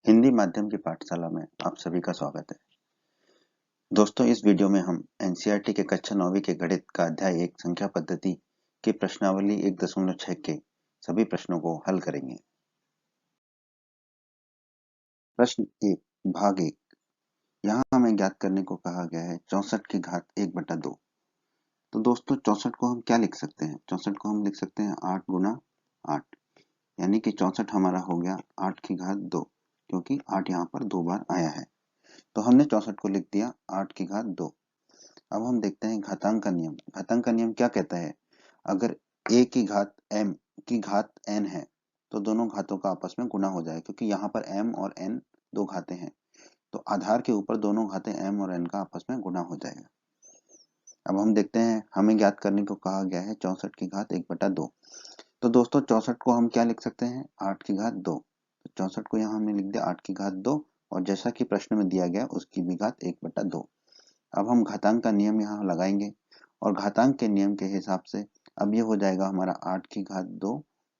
हिंदी माध्यम की पाठशाला में आप सभी का स्वागत है। दोस्तों, इस वीडियो में हम एनसीईआरटी के कक्षा 9वीं के गणित का अध्याय 1 संख्या पद्धति की प्रश्नावली 1.6 के सभी प्रश्नों को हल करेंगे। प्रश्न 1 भाग 1। यहाँ हमें ज्ञात करने को कहा गया है 64 की घात 1/2। तो दोस्तों 64 को हम क्या लिख सकते हैं? 64 को हम लिख सकते हैं 8 गुना 8, यानी कि 64 हमारा हो गया 8 की घात 2, क्योंकि 8 यहाँ पर 2 बार आया है। तो हमने 64 को लिख दिया 8 की घात 2। अब हम देखते हैं घातांक का नियम। घातांक का नियम क्या कहता है? अगर a की घात m की घात n है तो दोनों घातों का आपस में गुणा हो जाए, क्योंकि यहाँ पर m और n दो घातें हैं, तो आधार के ऊपर दोनों घातें m और n का आपस में गुणा हो जाएगा। अब हम देखते हैं, हमें ज्ञात करने को कहा गया है 64 की घात 1/2। तो दोस्तों 64 को हम क्या लिख सकते हैं? 8 की घात 2। तो 64 को यहाँ हमने लिख दिया 8 की घात 2, और जैसा कि प्रश्न में दिया गया उसकी भी घात 1/2। अब हम घातांक का नियम यहाँ लगाएंगे, और घातांक के नियम के हिसाब से अब ये हो जाएगा हमारा 8 की घात 2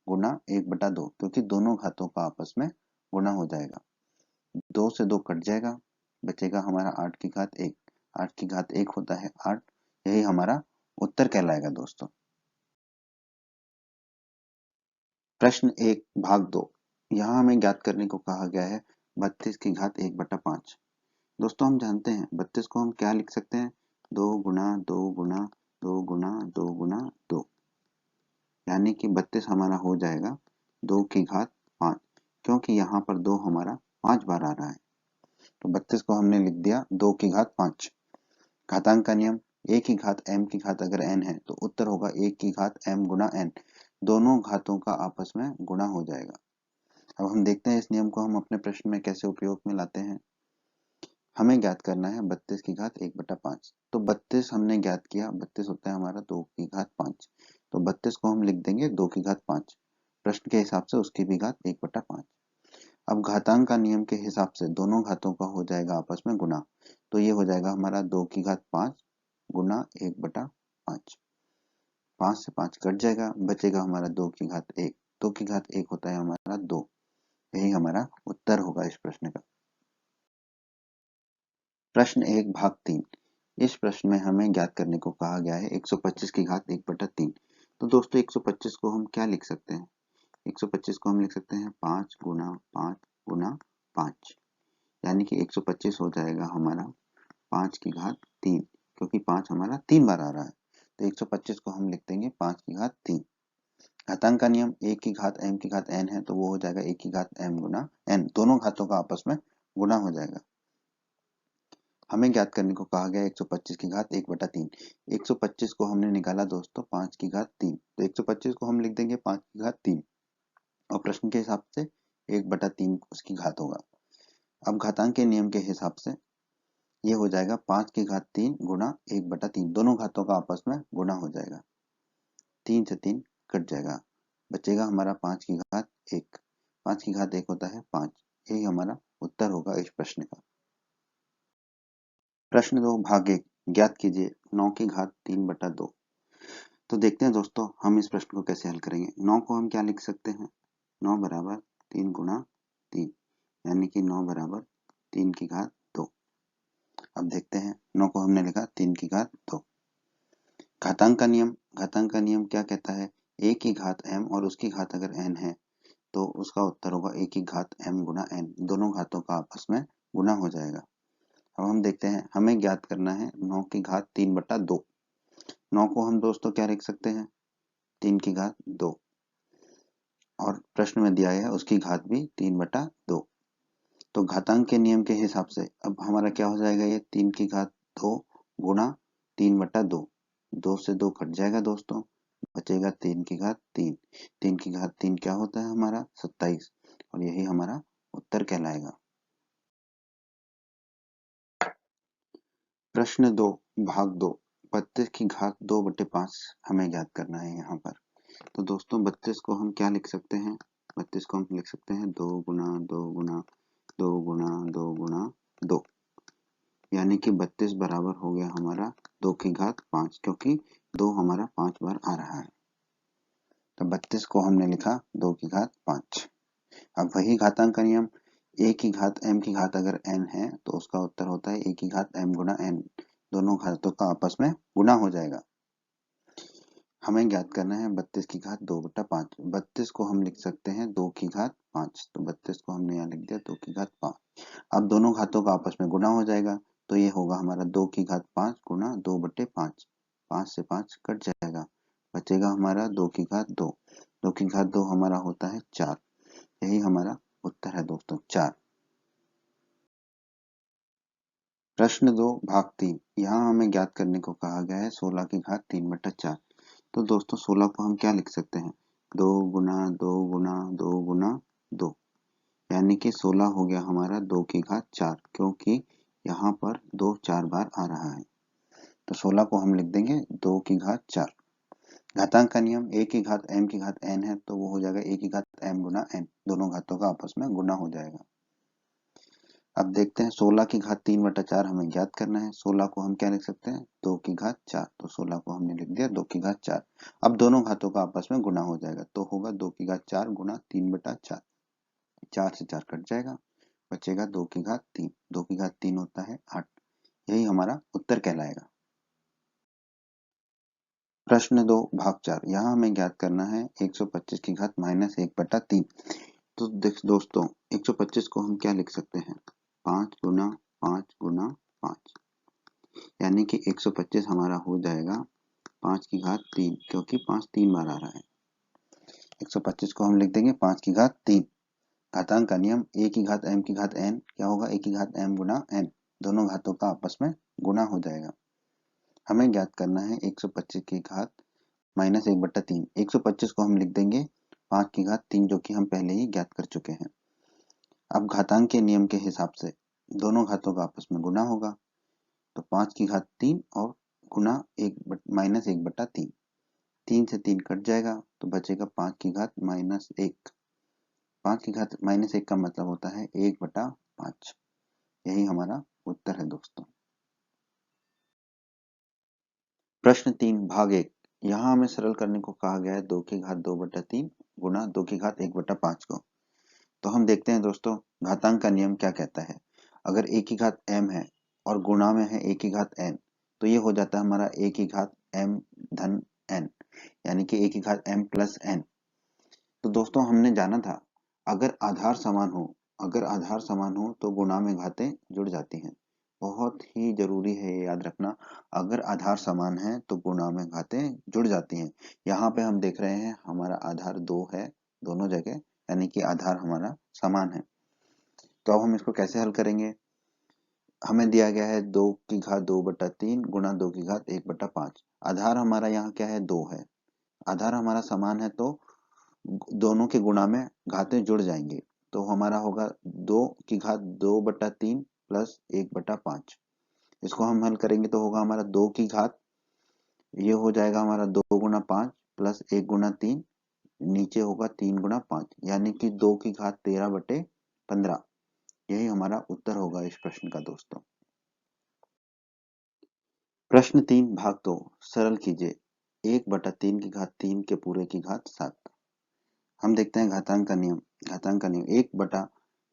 गुना 1/2, क्योंकि दोनों घातों का आपस में गुणा हो जाएगा। 2 से 2 कट जाएगा, बचेगा हमारा 8 की घात 1। 8 की घात 1 होता है 8, यही हमारा उत्तर कहलाएगा दोस्तों। प्रश्न 1 भाग 2। यहाँ हमें ज्ञात करने को कहा गया है 32 की घात 1/5। दोस्तों हम जानते हैं 32 को हम क्या लिख सकते हैं? 2 गुना 2 गुना 2 गुना 2 गुना 2, यानी कि 32 हमारा हो जाएगा 2 की घात 5, क्योंकि यहाँ पर 2 हमारा 5 बार आ रहा है। तो 32 को हमने लिख दिया 2 की घात 5। घातांक का नियम, a की घात m की घात अगर n है तो उत्तर होगा 1 की घात m गुना n। दोनों घातों का आपस में गुणा हो जाएगा। अब हम देखते हैं इस नियम को हम अपने प्रश्न में कैसे उपयोग में लाते हैं। हमें ज्ञात करना है 32 की घात 1/5। तो 32 हमने ज्ञात किया, 32 होता है हमारा 2 की घात 5। तो 32 को हम लिख देंगे 2 की घात 5। प्रश्न के हिसाब से उसकी भी घात 1/5। अब घातांक का नियम के हिसाब से दोनों घातों का हो जाएगा आपस में गुणा, तो ये हो जाएगा हमारा 2 की घात 5 गुना 1/5। 5 से 5 कट जाएगा, बचेगा हमारा 2 की घात 1। 2 की घात 1 होता है हमारा 2, यही हमारा उत्तर होगा इस प्रश्न का। प्रश्न 1 भाग 3। इस प्रश्न में हमें ज्ञात करने को कहा गया है 125 की घात 1/3। तो दोस्तों 125 को हम क्या लिख सकते हैं? 125 को हम लिख सकते हैं 5 गुना 5 गुना 5, यानी कि 125 हो जाएगा हमारा 5 की घात 3, क्योंकि 5 हमारा 3 बार आ रहा है। तो 125 को हम लिख देंगे 5 की घात 3। घातांक का नियम, 1 की घात m की घात n है तो वो हो जाएगा 1 की घात m गुना n। दोनों घातों का आपस में गुणा हो जाएगा। हमें ज्ञात करने को कहा गया 125 की घात 1/3। 125 को हमने निकाला दोस्तों 5 की घात 3, तो 125 को हम लिख देंगे 5 की घात 3, और प्रश्न के हिसाब से 1/3 उसकी घात होगा। अब घातांक के नियम के हिसाब से ये हो जाएगा 5 की घात 3 गुना 1/3। दोनों घातों का आपस में गुणा हो जाएगा, 3 से 3 कट जाएगा, बचेगा हमारा 5 की घात 1। 5 की घात 1 होता है 5, यही हमारा उत्तर होगा इस प्रश्न का। प्रश्न 2 भाग 1। ज्ञात कीजिए 9 की घात 3/2। तो देखते हैं दोस्तों हम इस प्रश्न को कैसे हल करेंगे। 9 को हम क्या लिख सकते हैं? 9 बराबर 3 गुना 3, यानी कि 9 बराबर 3 की घात 2। अब देखते हैं, 9 को हमने लिखा 3 की घात 2। घातांक का नियम, घातांक का नियम क्या कहता है? a की घात m और उसकी घात अगर n है तो उसका उत्तर होगा a की घात m गुना n। दोनों घातों का आपस में गुणा हो जाएगा। अब हम देखते हैं, हमें ज्ञात करना है 9 की घात 3/2। 9 को हम दोस्तों क्या लिख सकते हैं? 3 की घात 2, और प्रश्न में दिया है उसकी घात भी 3/2। तो घातांक के नियम के हिसाब से अब हमारा क्या हो जाएगा? ये 3 की घात 2 गुणा 3/2। 2 से 2 कट जाएगा दोस्तों, बचेगा 3 की घात 3। 3 की घात 3 क्या होता है हमारा? 27, और यही हमारा उत्तर कहलाएगा। प्रश्न 2 भाग 2। 32 की घात 2/5 हमें ज्ञात करना है यहाँ पर। तो दोस्तों 32 को हम क्या लिख सकते हैं? 32 को हम लिख सकते हैं 2 गुना 2 गुना 2 गुना 2 गुना 2, यानी कि 32 बराबर हो गया हमारा 2 की घात 5, क्योंकि 2 हमारा 5 बार आ रहा है। तो 32 को हमने लिखा 2 की घात 5। अब वही घातांक का नियम, ए की घात m की घात अगर n है तो उसका उत्तर होता है a की घात m गुना n। दोनों घातों का आपस में गुना हो जाएगा। हमें ज्ञात करना है 32 की घात 2/5। 32 को हम लिख सकते हैं 2 की घात 5, तो 32 को हमने यहाँ लिख दिया 2 की घात 5। अब दोनों घातों का आपस में गुना हो जाएगा, तो ये होगा हमारा 2 की घात 5 गुना 2/5। 5 से 5 कट जाएगा, बचेगा हमारा 2 की घात 2। 2 की घात 2 हमारा होता है 4। यही हमारा उत्तर है दोस्तों, 4। प्रश्न 2 भाग 3। यहाँ हमें ज्ञात करने को कहा गया है 16 की घात 3/4। तो दोस्तों 16 को हम क्या लिख सकते हैं, 2 गुना 2 गुना 2 गुना 2, यानी कि 16 हो गया हमारा 2 की घात 4, क्योंकि यहाँ पर 2 4 बार आ रहा है। तो 16 को हम लिख देंगे 2 की घात 4। घातांक का नियम a की घात m की घात n है, तो वो हो जाएगा a की घात m गुना n। दोनों घातों का आपस में गुना हो जाएगा। अब देखते हैं 16 की घात 3/4 हमें ज्ञात करना है। 16 को हम क्या लिख सकते हैं, 2 की घात 4। तो 16 को हमने लिख दिया 2 की घात 4। अब दोनों घातों का आपस में गुना हो जाएगा, तो होगा 2 की घात 4 गुना 3/4। 4 से 4 कट जाएगा, बचेगा 2 की घात 3। 2 की घात 3 होता है 8। यही हमारा उत्तर कहलाएगा। प्रश्न 2 भाग 4। यहाँ हमें ज्ञात करना है 125 की घात -1/3। तो दोस्तों 125 को हम क्या लिख सकते हैं, 5 गुना 5 गुना 5, यानी कि 125 हमारा हो जाएगा 5 की घात 3, क्योंकि 5 3 बार आ रहा है। 125 को हम लिख देंगे 5 की घात 3। घातांक का नियम a की घात m की घात n क्या होगा, a की घात m गुना n। दोनों घातों का आपस में गुना हो जाएगा। हमें ज्ञात करना है 125 की घात -1/3। 125 को हम लिख देंगे 5 की घात 3, जो कि हम पहले ही ज्ञात कर चुके हैं। अब घातांक के नियम के हिसाब से दोनों घातों का आपस में गुना होगा, तो 5 की घात 3 और गुना -1/3। 3 से 3 कट जाएगा, तो बचेगा 5 की घात -1। 5 की घात -1 का मतलब होता है 1/5। यही हमारा उत्तर है दोस्तों। प्रश्न 3 भाग 1। यहाँ हमें सरल करने को कहा गया है 2 की घात 2/3 गुना 2 की घात 1/5 को। तो हम देखते हैं दोस्तों घातांक का नियम क्या कहता है। अगर a की घात m है और गुणा में है a की घात n, तो ये हो जाता है हमारा a की घात m धन n, यानी कि a की घात m प्लस n। तो दोस्तों हमने जाना था अगर आधार समान हो, तो गुणा में घातें जुड़ जाती हैं। बहुत ही जरूरी है ये याद रखना, अगर आधार समान है तो गुणा में घातें जुड़ जाती हैं। यहाँ पे हम देख रहे हैं हमारा आधार 2 है दोनों जगह, यानी कि आधार हमारा समान है। तो अब हम इसको कैसे हल करेंगे, हमें दिया गया है 2 की घात 2/3 गुणा 2 की घात 1/5। आधार हमारा यहाँ क्या है, 2 है। आधार हमारा समान है तो दोनों के गुणा में घातें जुड़ जाएंगी, तो हमारा होगा 2 की घात 2/3 प्लस 1/5। इसको हम हल करेंगे तो होगा हमारा 2 की घात, ये हो जाएगा हमारा 2 गुना 5 प्लस 1 गुना 3, नीचे होगा 3 गुना 5, यानी कि 2 की घात 13/15। यही हमारा उत्तर होगा इस प्रश्न का दोस्तों। प्रश्न 3 भाग 2। सरल कीजिए 1/3 की घात 3 के पूरे की घात 7। हम देखते हैं घातांक का नियम।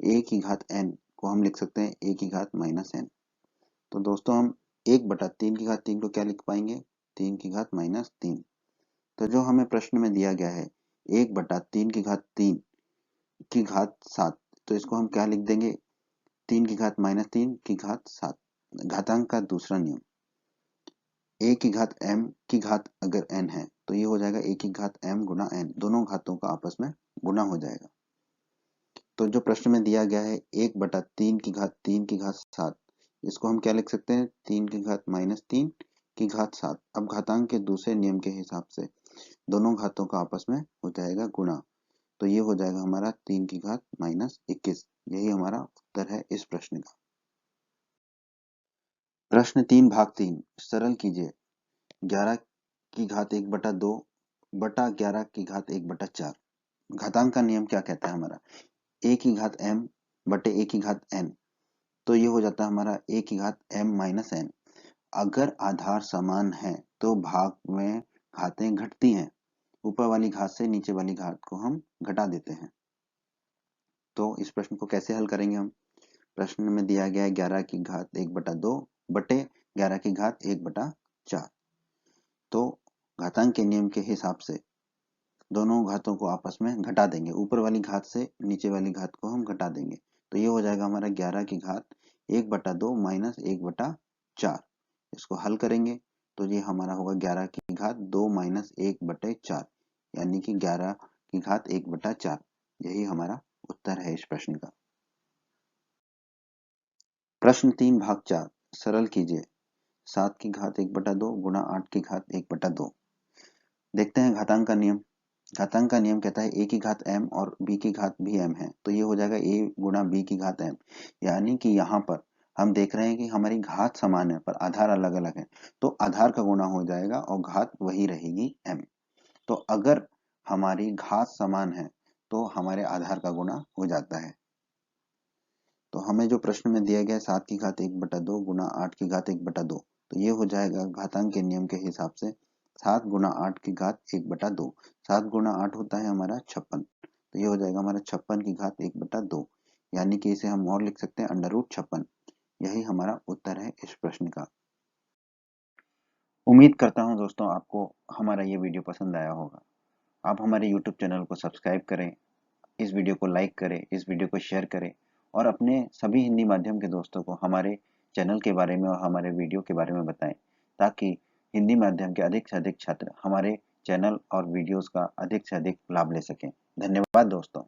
1 की घात n को हम लिख सकते हैं a की घात -n। तो दोस्तों हम 1/3 की घात 3 को क्या लिख पाएंगे, 3 की घात -3। तो जो हमें प्रश्न में दिया गया है 1/3 की घात 3 की घात 7, तो इसको हम क्या लिख देंगे, 3 की घात -3 की घात 7। घातांक का दूसरा नियम, a की घात m की घात अगर n है तो ये हो जाएगा a की घात m गुना n। दोनों घातों का आपस में गुना हो जाएगा। तो जो प्रश्न में दिया गया है 1/3 की घात 3 की घात 7, इसको हम क्या लिख सकते हैं, 3 की घात -3 की घात 7। अब घातांक के दूसरे नियम के हिसाब से दोनों घातों का आपस में हो जाएगा गुणा, तो ये हो जाएगा हमारा 3 की घात -21। यही हमारा उत्तर है इस प्रश्न का। प्रश्न 3 भाग 3। सरल कीजिए 11 की घात 1/2 बटा 11 की घात 1/4। घातांक का नियम क्या कहता है हमारा, a की घात m बटे a की घात n, तो ये हो जाता है हमारा a की घात m माइनस n। अगर आधार समान है तो भाग में घातें घटती हैं, ऊपर वाली घात से नीचे वाली घात को हम घटा देते हैं। तो इस प्रश्न को कैसे हल करेंगे हम? प्रश्न में दिया गया है 11 की घात 1/2 बटे 11 की घात 1/4। तो घातांक के नियम के हिसाब से दोनों घातों को आपस में घटा देंगे, ऊपर वाली घात से नीचे वाली घात को हम घटा देंगे। तो ये हो जाएगा हमारा 11 की घात 1/2 माइनस 1/4। इसको हल करेंगे तो ये हमारा होगा 11 की घात 2 माइनस 1/4, यानी कि 11 की घात 1/4। यही हमारा उत्तर है इस प्रश्न का। प्रश्न 3 भाग 4 सरल कीजिए। 7 की घात 1/2 गुणा 8 की घात 1/2। देखते हैं घातांक का नियम। घातांक का नियम कहता है a की घात m और b की घात भी m है, तो ये हो जाएगा a गुणा b की घात m। यानी कि यहाँ पर हम देख रहे हैं कि हमारी घात समान है पर आधार अलग अलग है, तो आधार का गुणा हो जाएगा और घात वही रहेगी m। तो अगर हमारी घात समान है तो हमारे आधार का गुणा हो जाता है। तो हमें जो प्रश्न में दिया गया है 7 की घात 1/2 गुणा 8 की घात 1/2, तो ये हो जाएगा घातांक के नियम के हिसाब से 7 गुणा 8 की घात 1/2। 7 गुणा 8 होता है हमारा 56, तो ये हो जाएगा हमारा 56 की घात 1/2, यानी कि इसे हम और लिख सकते हैं √56। यही हमारा उत्तर है इस प्रश्न का। उम्मीद करता हूँ दोस्तों आपको हमारा ये वीडियो पसंद आया होगा। आप हमारे यूट्यूब चैनल को सब्सक्राइब करें, इस वीडियो को लाइक करें, इस वीडियो को शेयर करें और अपने सभी हिंदी माध्यम के दोस्तों को हमारे चैनल के बारे में और हमारे वीडियो के बारे में बताएं, ताकि हिंदी माध्यम के अधिक से अधिक छात्र हमारे चैनल और वीडियोस का अधिक से अधिक लाभ ले सकें। धन्यवाद दोस्तों।